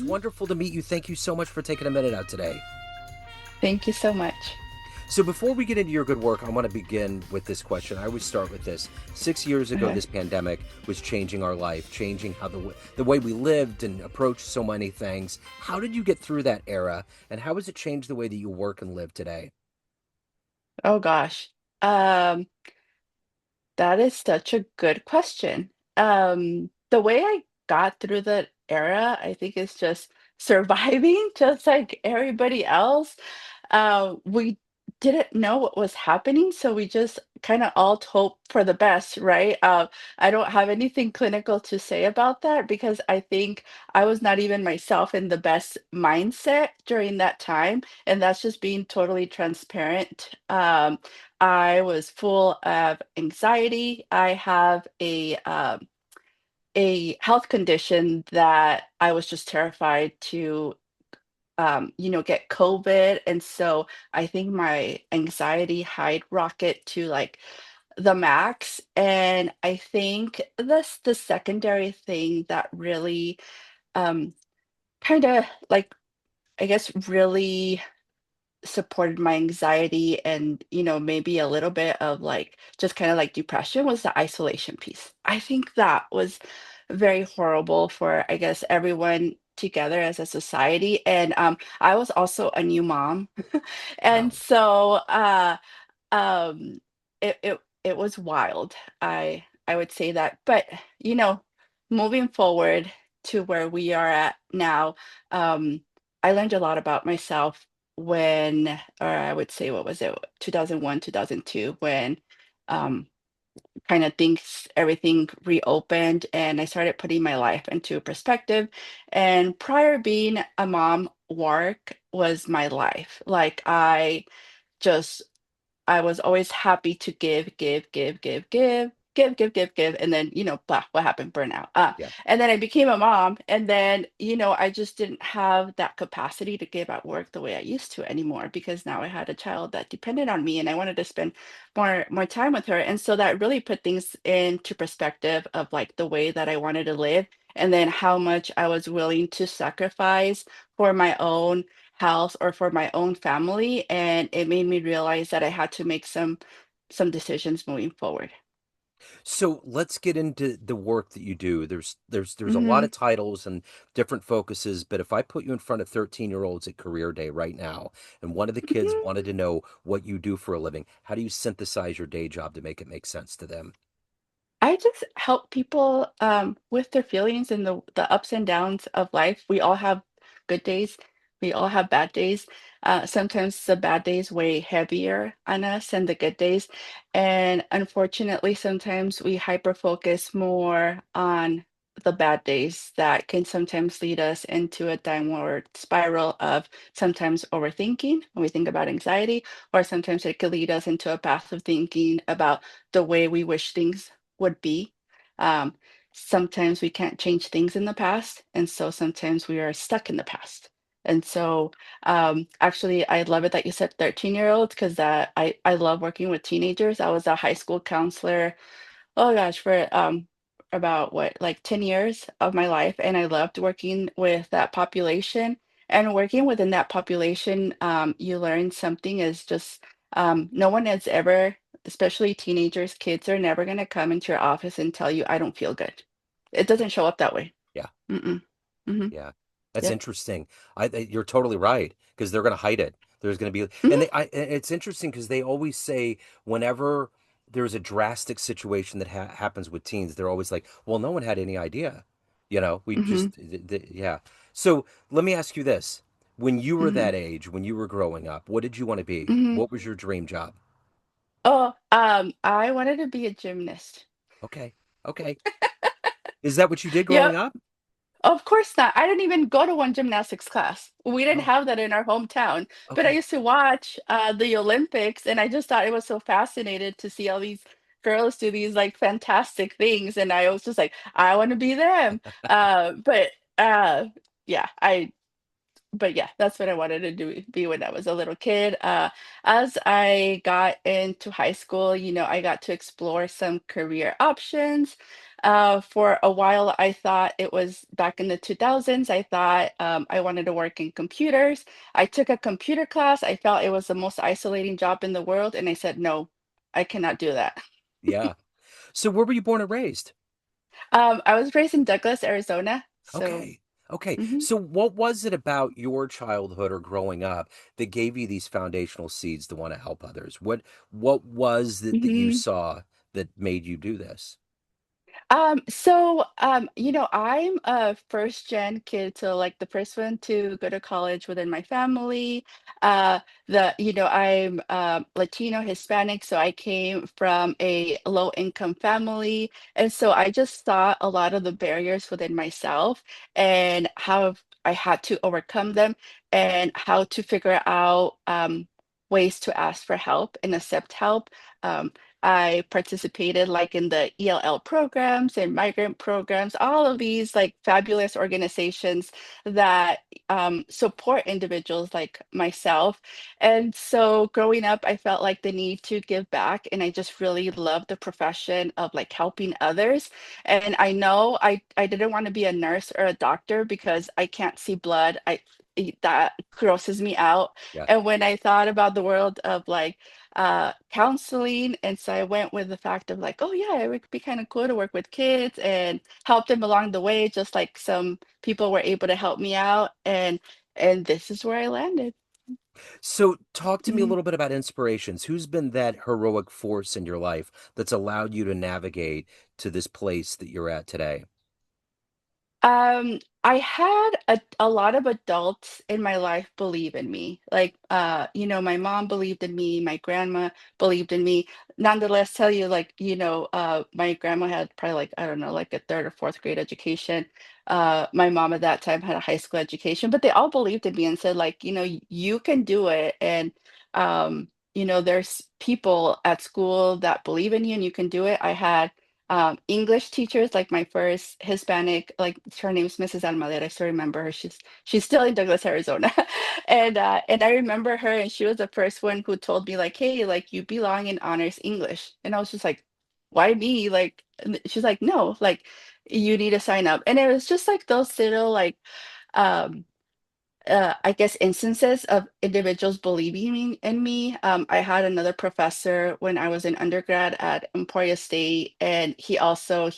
It's wonderful to meet you. Thank you so much for taking a minute out today. Thank you so much. So, before we get into your good work, I want to begin with this question. I always start with this. 6 years ago, Uh, this pandemic was changing our life, changing how the way we lived and approached so many things. How did you get through that era, and how has it changed the way that you work and live today? oh gosh. Um, that is such a good question. The way I got through the era, I think is just surviving, just like everybody else. We didn't know what was happening, so we just kind of all hope for the best, right? I don't have anything clinical to say about that because I think I was not even myself in the best mindset during that time, and that's just being totally transparent. I was full of anxiety. I have a health condition that I was just terrified to get COVID. And so I think my anxiety high rocket to like the max. And I think that's the secondary thing that really um, kind of like, I guess, really supported my anxiety and maybe a little bit of like just kind of like depression was the isolation piece. I think that was very horrible for, I guess, everyone together as a society. And I was also a new mom. And Wow. so um it was wild. I would say that. But you know, moving forward to where we are at now, um, I learned a lot about myself when, or I would say, what was it, 2001, 2002, when um kind of things everything reopened and I started putting my life into perspective. And prior being a mom, work was my life. Like just I was always happy to give, give, give, give, give, give, give, give, give, and then, blah, what happened? Burnout. Yeah. And then I became a mom, and then, I just didn't have that capacity to give at work the way I used to anymore because now I had a child that depended on me, and I wanted to spend more time with her. And so that really put things into perspective of like the way that I wanted to live, and then how much I was willing to sacrifice for my own health or for my own family, and it made me realize that I had to make some decisions moving forward. So let's get into the work that you do. There's a lot Mhm, of titles and different focuses, but if I put you in front of 13-year-olds at career day right now, and one of the kids mhm. wanted to know what you do for a living, how do you synthesize your day job to make it make sense to them? I just help people with their feelings and the ups and downs of life. We all have good days. We all have bad days. Sometimes the bad days weigh heavier on us than the good days. And unfortunately, sometimes we hyper focus more on the bad days that can sometimes lead us into a downward spiral of sometimes overthinking when we think about anxiety, or sometimes it could lead us into a path of thinking about the way we wish things would be. Um, Sometimes we can't change things in the past, and so sometimes we are stuck in the past. And so, actually, I love it that you said 13-year-olds because I love working with teenagers. I was a high school counselor. Oh gosh, for about what, like 10 years of my life, and I loved working with that population. And working within that population, you learn something is just no one has ever, especially teenagers, kids are never going to come into your office and tell you, I don't feel good. It doesn't show up that way. Yeah. Mm-mm. Mm-hmm. Yeah, that's Yep. interesting. You're totally right because they're going to hide it. There's going to be, and Hmm. it's interesting because they always say whenever there's a drastic situation that happens with teens, they're always like, "Well, no one had any idea." We Hmm. just, yeah. So let me ask you this: when you were Hmm. that age, when you were growing up, what did you want to be? Hmm. What was your dream job? Oh, I wanted to be a gymnast. Okay, okay. Is that what you did growing Yep. up? Of course not. I didn't even go to one gymnastics class. We didn't Oh, have that in our hometown. But I okay. used to watch the Olympics, and I just thought it was so fascinated to see all these girls do these like fantastic things, and I was just like, I want to be them. But uh, yeah, I but yeah, that's what I wanted to do be when I was a little kid. As I got into high school, I got to explore some career options. For a while, I thought it was back in the 2000s. I thought I wanted to work in computers. I took a computer class. I felt it was the most isolating job in the world, and I said, no, I cannot do that. Yeah. So where were you born and raised? I was raised in Douglas, Arizona. So, Okay. Okay. mhm, So what was it about your childhood or growing up that gave you these foundational seeds to want to help others? What was it that you mhm. saw that made you do this? I'm a first gen kid, so like the first one to go to college within my family. I'm Latino, Hispanic, so I came from a low income family. And so I just saw a lot of the barriers within myself and how I had to overcome them and how to figure out ways to ask for help and accept help. Um, I participated like in the ELL programs and migrant programs, all of these like fabulous organizations that support individuals like myself. And so growing up, I felt like the need to give back, and I just really loved the profession of like helping others. And I know I didn't want to be a nurse or a doctor because I can't see blood. That grosses me out. Yeah. And when I thought about the world of like counseling. And so I went with the fact of like, oh yeah, it would be kind of cool to work with kids and help them along the way, just like some people were able to help me out. And this is where I landed. So talk to me a Mhm. little bit about inspirations. Who's been that heroic force in your life that's allowed you to navigate to this place that you're at today? I had a lot of adults in my life believe in me. Like, my mom believed in me, my grandma believed in me. Nonetheless, tell you, like, my grandma had probably like, I don't know, like a third or fourth grade education. My mom at that time had a high school education, but they all believed in me and said, like, you can do it. And, there's people at school that believe in you and you can do it. I had English teachers, like my first Hispanic, like her name is Mrs. Almadera. I still remember her. She's still in Douglas, Arizona. And I remember her and she was the first one who told me like, hey, like you belong in honors English. And I was just like, why me? Like she's like, no, like you need to sign up. And it was just like those little like um I guess instances of individuals believing in me. I had another professor when I was in undergrad at Emporia State, and he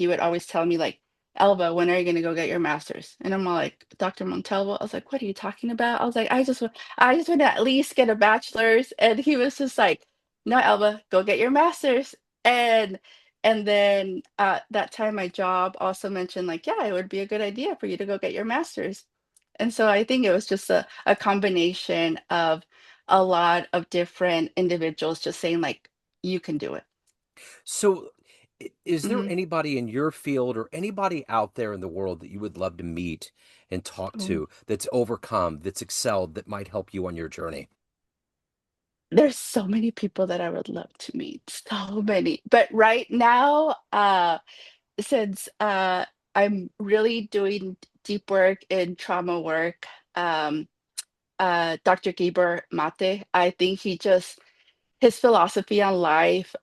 would always tell me like, "Elva, when are you going to go get your master's?" And I'm all like, "Dr. Montalvo," I was like, "What are you talking about?" I was like, I just want to at least get a bachelor's," and he was just like, "No, Elva, go get your master's." And and then that time, my job also mentioned like, "Yeah, it would be a good idea for you to go get your master's." And so I think it was just a combination of a lot of different individuals just saying like, "You can do it." So, is there Mhm. anybody in your field or anybody out there in the world that you would love to meet and talk Ooh. to that's overcome, that's excelled, that might help you on your journey? There's so many people that I would love to meet, so many. But right now, since I'm really doing deep work in trauma work, Dr. Gabor Mate, I think his philosophy on life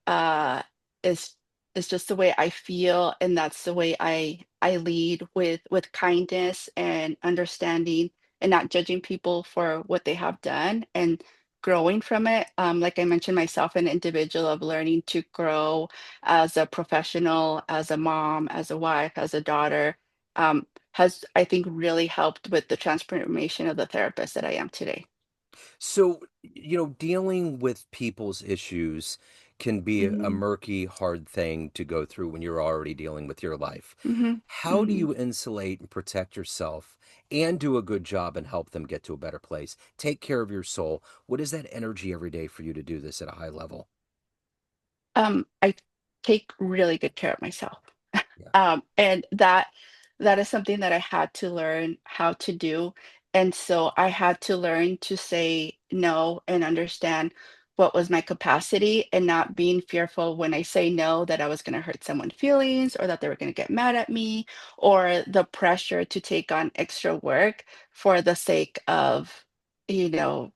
is is just the way I feel, and that's the way I lead with kindness and understanding, and not judging people for what they have done and growing from it. Like I mentioned, myself, an individual of learning to grow as a professional, as a mom, as a wife, as a daughter, has I think really helped with the transformation of the therapist that I am today. So, dealing with people's issues can be a Hmm. murky, hard thing to go through when you're already dealing with your life. Hmm. How do Hmm. you insulate and protect yourself and do a good job and help them get to a better place? Take care of your soul. What is that energy every day for you to do this at a high level? I take really good care of myself. Yeah. And that is something that I had to learn how to do. And so I had to learn to say no and understand what was my capacity and not being fearful when I say no that I was going to hurt someone's feelings or that they were going to get mad at me, or the pressure to take on extra work for the sake of, you know,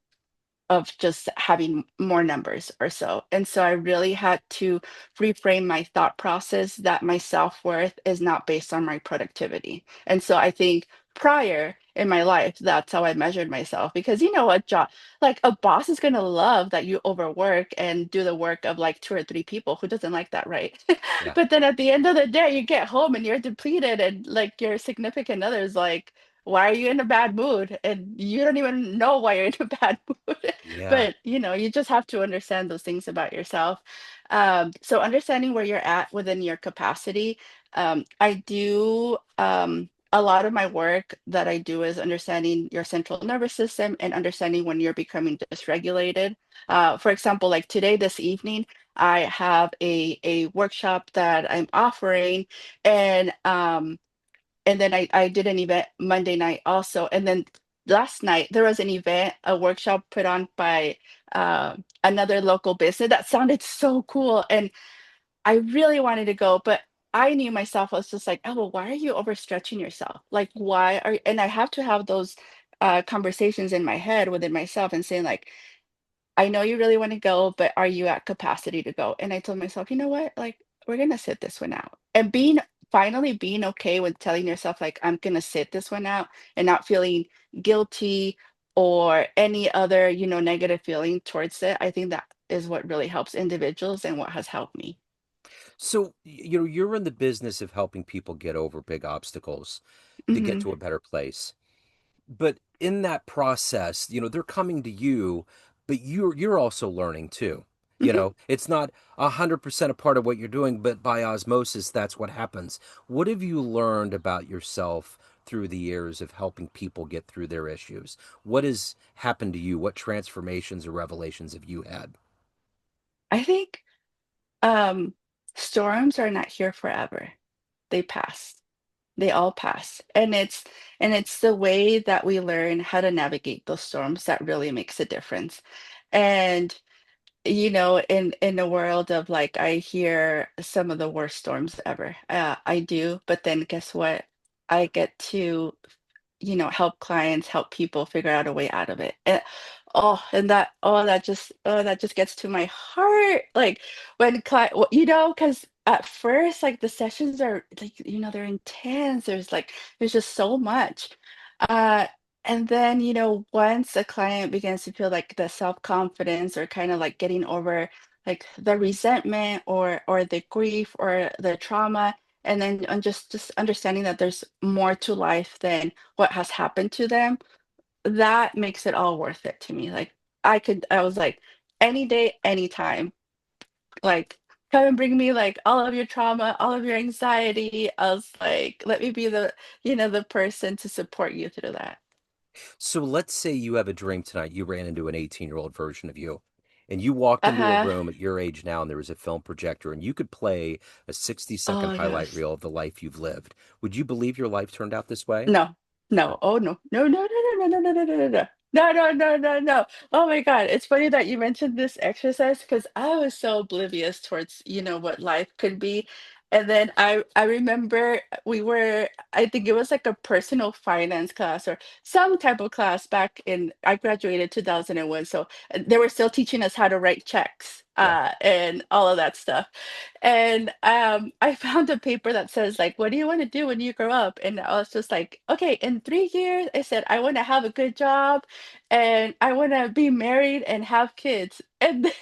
of just having more numbers or so. And so I really had to reframe my thought process that my self-worth is not based on my productivity. And so I think prior in my life, that's how I measured myself, because you know, a job, like a boss is going to love that you overwork and do the work of like two or three people. Who doesn't like that, right? Yeah. But then at the end of the day, you get home and you're depleted, and like your significant other's like, why are you in a bad mood? And you don't even know why you're in a bad mood. Yeah. But you know, you just have to understand those things about yourself. So understanding where you're at within your capacity. I do a lot of my work that I do is understanding your central nervous system and understanding when you're becoming dysregulated. For example, like today, this evening, I have a workshop that I'm offering, and then I did an event Monday night also. And then last night there was an event, a workshop put on by another local business that sounded so cool. And I really wanted to go, but I knew myself, I was just like, oh, well, why are you overstretching yourself? Like, why are, and I have to have those conversations in my head within myself and saying, like, I know you really want to go, but are you at capacity to go? And I told myself, you know what? Like, we're gonna sit this one out. And finally being okay with telling yourself, like, I'm gonna sit this one out and not feeling guilty or any other, you know, negative feeling towards it. I think that is what really helps individuals and what has helped me. So, you know, you're in the business of helping people get over big obstacles to get Hmm. to a better place. But in that process, you know, they're coming to you, but you're also learning too. You Hmm. know, it's not 100% a part of what you're doing, but by osmosis, that's what happens. What have you learned about yourself through the years of helping people get through their issues? What has happened to you? What transformations or revelations have you had? I think um, storms are not here forever. They pass. They all pass. And it's the way that we learn how to navigate those storms that really makes a difference. And you know, in the world of like, I hear some of the worst storms ever. I do, but then guess what? I get to, you know, help clients, help people figure out a way out of it. And that just gets to my heart. Like when you know, because at first, like the sessions are like, you know, they're intense. There's just so much. Uh, and then, you know, once a client begins to feel like the self-confidence or kind of like getting over like the resentment or the grief or the trauma, and then just understanding that there's more to life than what has happened to them, that makes it all worth it to me. Like I was like, any day, anytime, like come and bring me like all of your trauma, all of your anxiety. I was like, let me be the, you know, the person to support you through that. So let's say you have a dream tonight. You ran into an 18-year-old version of you, and you walked into a Uh-huh. room at your age now, and there was a film projector, and you could play a 60-second Oh highlight yes. reel of the life you've lived. Would you believe your life turned out this way? No, no, oh no, no, no, no, no, no, no, no, no, no, no, no, no, no, no, no. Oh my God, it's funny that you mentioned this exercise because I was so oblivious towards, you know, what life could be. And then I remember I think it was like a personal finance class or some type of class back in, I graduated 2001. So they were still teaching us how to write checks Yeah. and all of that stuff. And I found a paper that says like, what do you want to do when you grow up? And I was just like, okay, in 3 years, I said I want to have a good job, and I want to be married and have kids. And then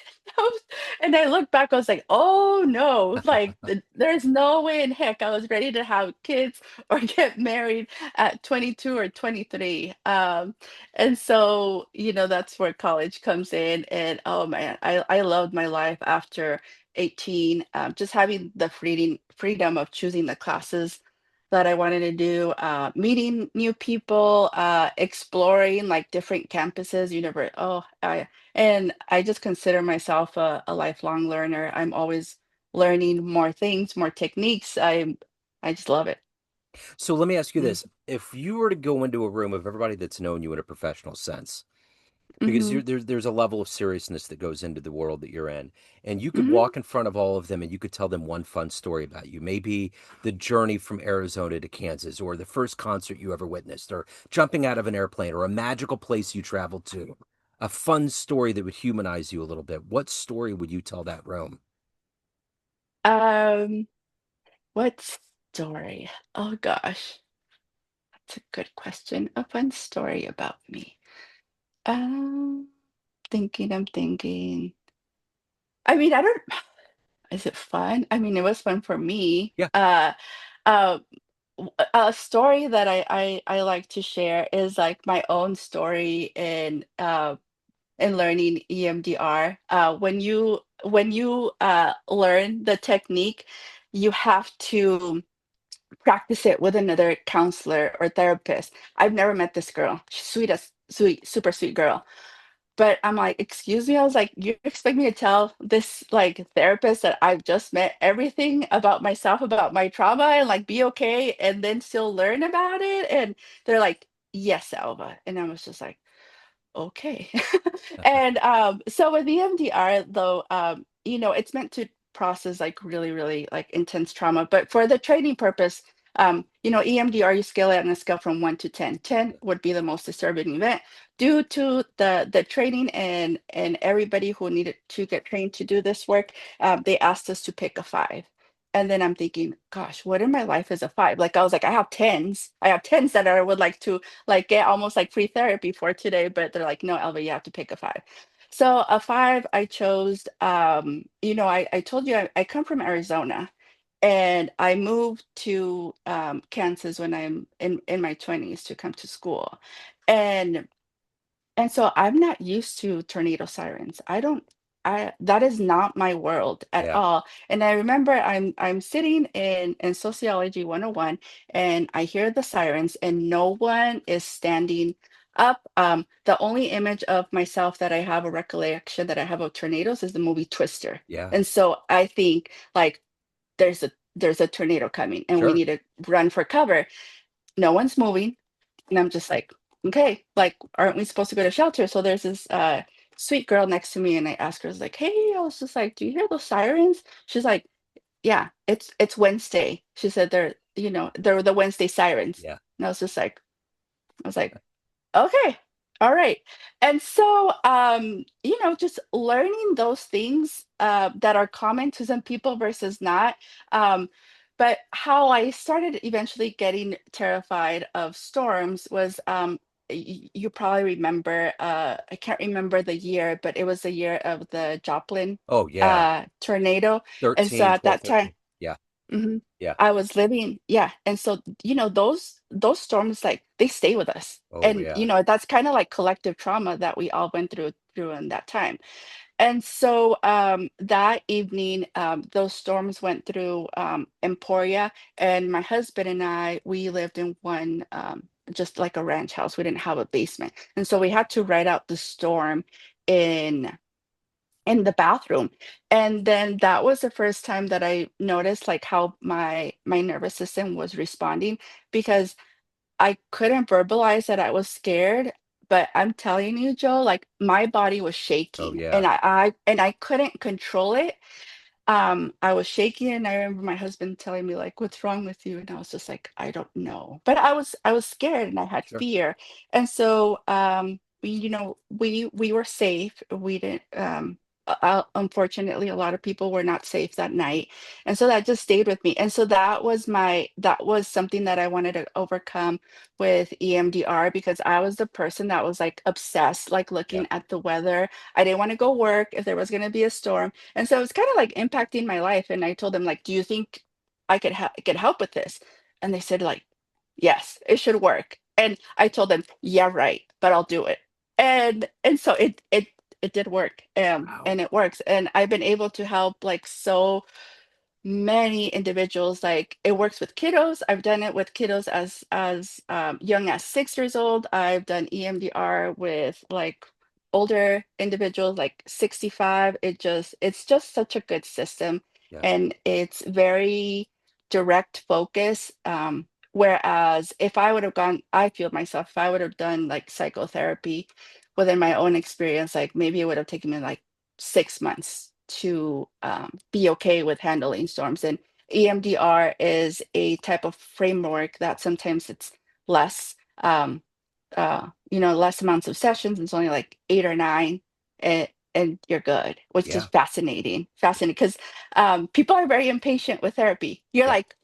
and I look back, I was like, oh no, like there's no way in heck I was ready to have kids or get married at 22 or 23. And so, you know, that's where college comes in. And oh man, I loved my life after 18, just having the freedom of choosing the classes that I wanted to do, meeting new people, exploring like different campuses, and I just consider myself a lifelong learner. I'm always learning more things, more techniques. I just love it. So let me ask you Mm. this. If you were to go into a room of everybody that's known you in a professional sense, because Mhm. there's a level of seriousness that goes into the world that you're in, and you could Mhm. walk in front of all of them and you could tell them one fun story about you, maybe the journey from Arizona to Kansas, or the first concert you ever witnessed, or jumping out of an airplane, or a magical place you traveled to, a fun story that would humanize you a little bit. What story would you tell that room? Um, what story? Oh gosh, that's a good question. A fun story about me. Um, I'm thinking. I mean, I don't is it fun? I mean, it was fun for me. Yeah. Uh, a story that I like to share is like my own story in learning EMDR. When you learn the technique, you have to practice it with another counselor or therapist. I've never met this girl. She's sweet, super sweet girl. But I'm like, "Excuse me?" I was like, "You expect me to tell this, like, therapist that I've just met everything about myself, about my trauma, and, like, be okay, and then still learn about it?" And they're like, "Yes, Elva." And I was just like, okay. And so with EMDR though, it's meant to process like really, really like intense trauma. But for the training purpose, EMDR, you scale it on a scale from 1 to 10. 10 would be the most disturbing event. Due to the training and everybody who needed to get trained to do this work, they asked us to pick a five. And then I'm thinking, gosh, what in my life is a five? Like I was like, I have tens. I have tens that I would like to like get almost like free therapy for today, but they're like, no, Elva, you have to pick a five. So a five I chose, I told you I come from Arizona and I moved to Kansas when I'm in my 20s to come to school. And and so I'm not used to tornado sirens. I don't I that is not my world at Yeah. all. And I remember I'm sitting in sociology 101 and I hear the sirens and no one is standing up. The only image of myself that I have a recollection that I have of tornadoes is the movie Twister. Yeah. And so I think like there's a tornado coming and we Sure. need to run for cover. No one's moving. And I'm just like, okay, like, aren't we supposed to go to shelter? So there's this sweet girl next to me, and I asked her, I was like, hey, I was just like, do you hear those sirens? She's like, yeah, it's Wednesday. She said they're the Wednesday sirens. Yeah. And I was like, okay. All right. And so, just learning those things that are common to some people versus not. Um, but how I started eventually getting terrified of storms was, you probably remember, I can't remember the year, but it was the year of the Joplin Oh yeah. tornado. And so 13, at 12, that time, 13. Yeah. mhm. Yeah. I was living yeah, and so, those storms, like, they stay with us, Oh and, yeah. that's kinda like collective trauma that we all went through in that time, and so, that evening, those storms went through, Emporia, and my husband and I, we lived in one, just like a ranch house, we didn't have a basement, and so we had to ride out the storm in in the bathroom. And then that was the first time that I noticed like how my nervous system was responding because I couldn't verbalize that I was scared, but I'm telling you, Joe, like my body was Oh shaking yeah. and I couldn't control it. I was shaking and I remember my husband telling me like, "What's wrong with you?" And I was just like, "I don't know." But I was scared and I had Sure. fear. And so we were safe. We didn't unfortunately a lot of people were not safe that night. And so that just stayed with me. And so that was something that I wanted to overcome with EMDR because I was the person that was like obsessed like Yeah. looking at the weather. I didn't want to go work if there was going to be a storm. And so it's kind of like impacting my life. And I told them, like, do you think I could get help with this? And they said, like, yes, it should work. And I told them, yeah, right, but I'll do it. And so it did work. Wow. And it works. And I've been able to help like so many individuals like it works with kiddos. I've done it with kiddos as young as 6 years old. I've done EMDR with like older individuals like 65. It's just such a good system Yeah. and it's very direct focus. Whereas if I would have gone, I feel myself, if I would have done like psychotherapy within my own experience, like maybe it would have taken me like 6 months to be okay with handling storms. And EMDR is a type of framework that sometimes it's less, less amounts of sessions. It's only like 8 or 9, and you're good, which is Yeah. fascinating because people are very impatient with therapy. You're Yeah. like,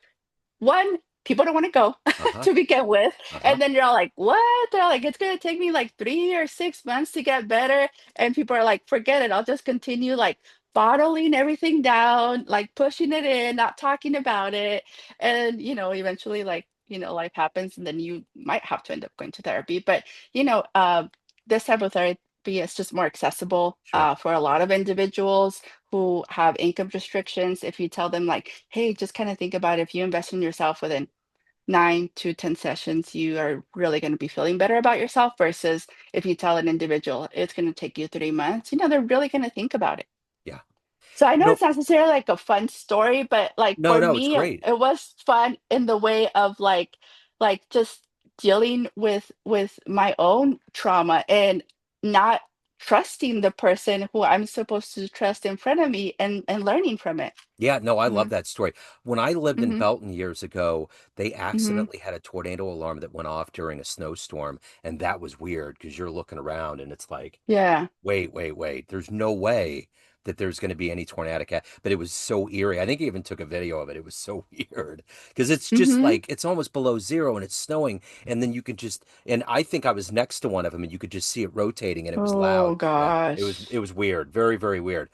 one, people don't want to go Uh-huh. to begin with. Uh-huh. And then you're all like, what? They're like, it's going to take me like 3 or 6 months to get better. And people are like, forget it. I'll just continue like bottling everything down, like pushing it in, not talking about it. And, eventually, like, life happens and then you might have to end up going to therapy. But, this type of therapy is just more accessible Sure. for a lot of individuals who have income restrictions. If you tell them like, hey, just kind of think about if you invest in yourself within 9 to 10 sessions, you are really going to be feeling better about yourself versus if you tell an individual it's going to take you 3 months, they're really going to think about it. Yeah. So I You know know, it's not necessarily like a fun story, but like no, for no, it's me, it, great. it was fun in the way of like just dealing with my own trauma and not trusting the person who I'm supposed to trust in front of me and learning from it. Yeah, no, I love Hmm. that story. When I lived in Hmm. Belton years ago, they Hmm. accidentally had a tornado alarm that went off during a snowstorm, and that was weird because you're looking around and it's like, Yeah. wait, wait, wait. There's no way that there's going to be any tornadic, but it was so eerie. I think I even took a video of it. It was so weird because it's just Hmm. like it's almost below zero and it's snowing, and then you can just and I think I was next to one of them, and you could just see it rotating, and it was Oh loud. Yeah, it was gosh. it was weird, very, very weird.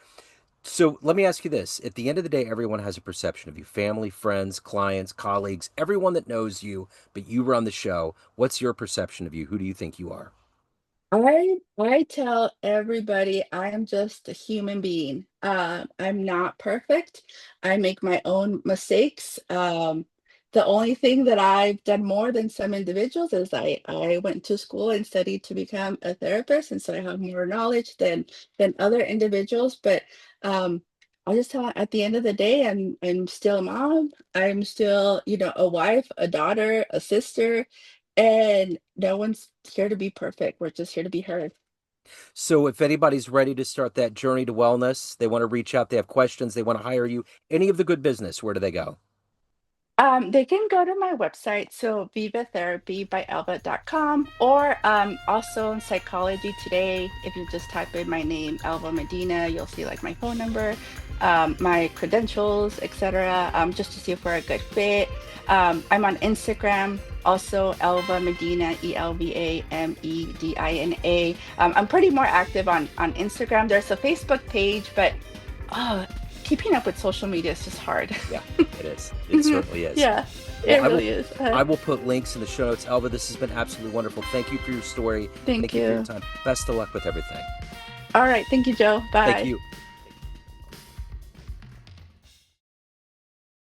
So let me ask you this. At the end of the day, everyone has a perception of you family, friends, clients, colleagues, everyone that knows you, but you run the show. What's your perception of you? Who do you think you are? I tell everybody I am just a human being. I'm not perfect. I make my own mistakes. The only thing that I've done more than some individuals is I went to school and studied to become a therapist, and so I have more knowledge than other individuals. But um, I'll just tell at the end of the day, I'm still a mom. I'm still, a wife, a daughter, a sister, and no one's here to be perfect. We're just here to be heard. So if anybody's ready to start that journey to wellness, they want to reach out, they have questions, they want to hire you, any of the good business, where do they go? They can go to my website, so vivatherapy.elva.com, or also in Psychology Today. If you just type in my name, Elva Medina, you'll see like my phone number, my credentials, etc., just to see if we're a good fit. I'm on Instagram, also Elva Medina, ELVAMEDINA. I'm pretty more active on Instagram. There's a Facebook page, but oh, keeping up with social media is just hard. Yeah, it is. It Mhm. certainly is. Yeah, Well, it really is. I will put links in the show notes. Elva, this has been absolutely wonderful. Thank you for your story. Thank Thank you for your you. time. Best of luck with everything. All right. Thank you, Joe. Thank Bye. you.